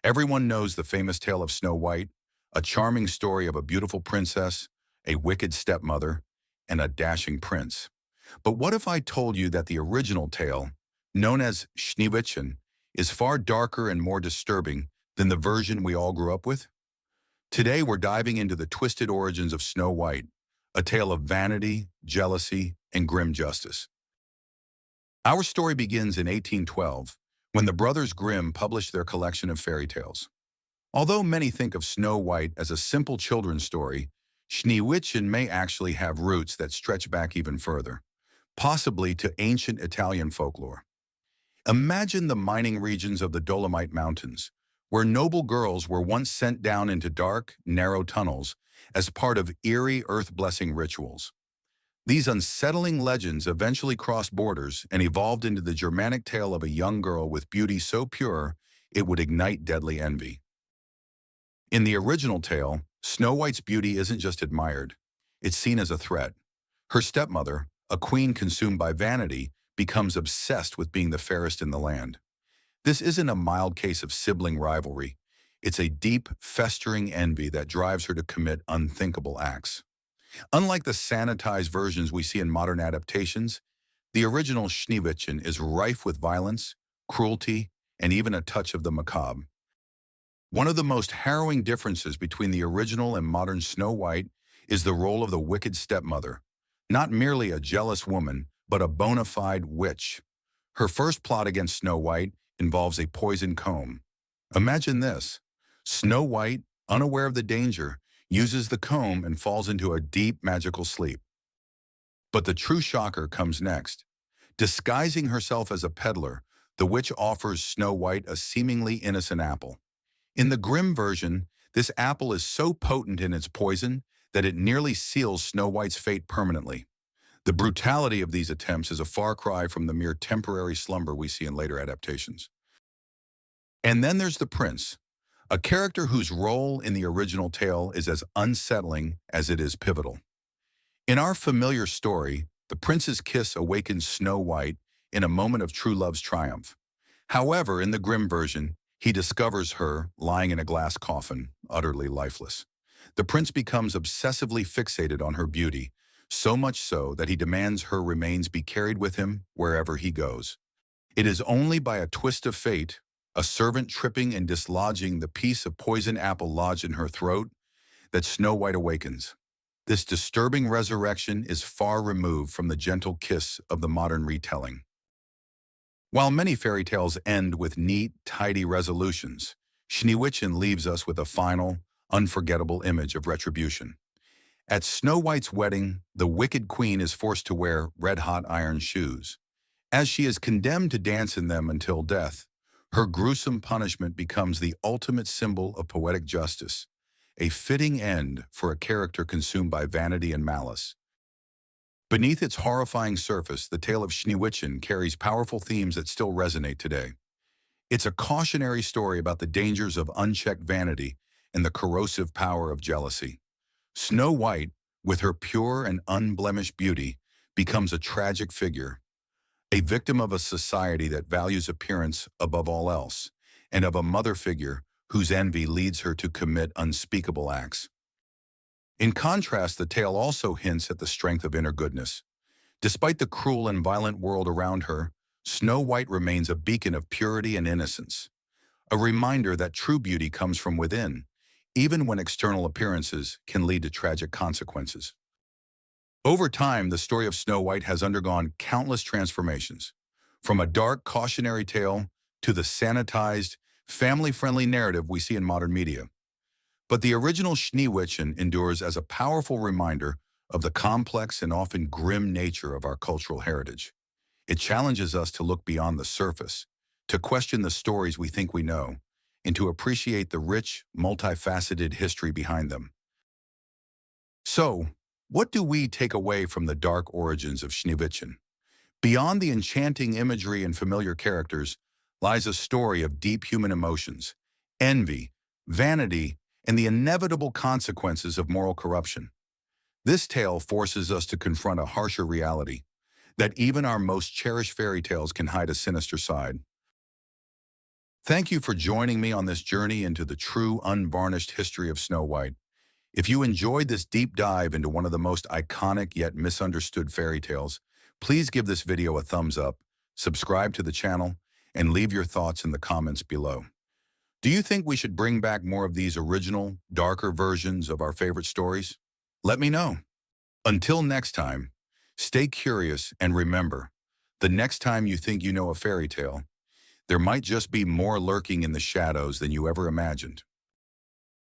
Everyone knows the famous tale of Snow White, a charming story of a beautiful princess, a wicked stepmother, and a dashing prince. But what if I told you that the original tale, known as Schneewittchen, is far darker and more disturbing than the version we all grew up with? Today we're diving into the twisted origins of Snow White, a tale of vanity, jealousy, and grim justice. Our story begins in 1812, when the Brothers Grimm published their collection of fairy tales. Although many think of Snow White as a simple children's story, Schneewittchen may actually have roots that stretch back even further, possibly to ancient Italian folklore. Imagine the mining regions of the Dolomite Mountains, where noble girls were once sent down into dark, narrow tunnels as part of eerie earth-blessing rituals. These unsettling legends eventually crossed borders and evolved into the Germanic tale of a young girl with beauty so pure it would ignite deadly envy. In the original tale, Snow White's beauty isn't just admired, it's seen as a threat. Her stepmother, a queen consumed by vanity, becomes obsessed with being the fairest in the land. This isn't a mild case of sibling rivalry. It's a deep, festering envy that drives her to commit unthinkable acts. Unlike the sanitized versions we see in modern adaptations, the original Schneewittchen is rife with violence, cruelty, and even a touch of the macabre. One of the most harrowing differences between the original and modern Snow White is the role of the wicked stepmother, not merely a jealous woman, but a bona fide witch. Her first plot against Snow White involves a poisoned comb. Imagine this: Snow White, unaware of the danger, uses the comb and falls into a deep magical sleep. But the true shocker comes next. Disguising herself as a peddler, the witch offers Snow White a seemingly innocent apple. In the Grimm version, this apple is so potent in its poison that it nearly seals Snow White's fate permanently. The brutality of these attempts is a far cry from the mere temporary slumber we see in later adaptations. And then there's the prince, a character whose role in the original tale is as unsettling as it is pivotal. In our familiar story, the prince's kiss awakens Snow White in a moment of true love's triumph. However, in the Grimm version, he discovers her lying in a glass coffin, utterly lifeless. The prince becomes obsessively fixated on her beauty, so much so that he demands her remains be carried with him wherever he goes. It is only by a twist of fate, a servant tripping and dislodging the piece of poison apple lodged in her throat, that Snow White awakens. This disturbing resurrection is far removed from the gentle kiss of the modern retelling. While many fairy tales end with neat, tidy resolutions, Schneewittchen leaves us with a final, unforgettable image of retribution. At Snow White's wedding, the wicked queen is forced to wear red-hot iron shoes. As she is condemned to dance in them until death, her gruesome punishment becomes the ultimate symbol of poetic justice, a fitting end for a character consumed by vanity and malice. Beneath its horrifying surface, the tale of Schneewittchen carries powerful themes that still resonate today. It's a cautionary story about the dangers of unchecked vanity and the corrosive power of jealousy. Snow White, with her pure and unblemished beauty, becomes a tragic figure, a victim of a society that values appearance above all else, and of a mother figure whose envy leads her to commit unspeakable acts. In contrast, the tale also hints at the strength of inner goodness. Despite the cruel and violent world around her, Snow White remains a beacon of purity and innocence, a reminder that true beauty comes from within, even when external appearances can lead to tragic consequences. Over time, the story of Snow White has undergone countless transformations, from a dark cautionary tale to the sanitized, family-friendly narrative we see in modern media. But the original Schneewittchen endures as a powerful reminder of the complex and often grim nature of our cultural heritage. It challenges us to look beyond the surface, to question the stories we think we know, and to appreciate the rich, multifaceted history behind them. So, what do we take away from the dark origins of Schneewittchen? Beyond the enchanting imagery and familiar characters lies a story of deep human emotions, envy, vanity, and the inevitable consequences of moral corruption. This tale forces us to confront a harsher reality, that even our most cherished fairy tales can hide a sinister side. Thank you for joining me on this journey into the true, unvarnished history of Snow White. If you enjoyed this deep dive into one of the most iconic yet misunderstood fairy tales, please give this video a thumbs up, subscribe to the channel, and leave your thoughts in the comments below. Do you think we should bring back more of these original, darker versions of our favorite stories? Let me know. Until next time, stay curious and remember, the next time you think you know a fairy tale, there might just be more lurking in the shadows than you ever imagined.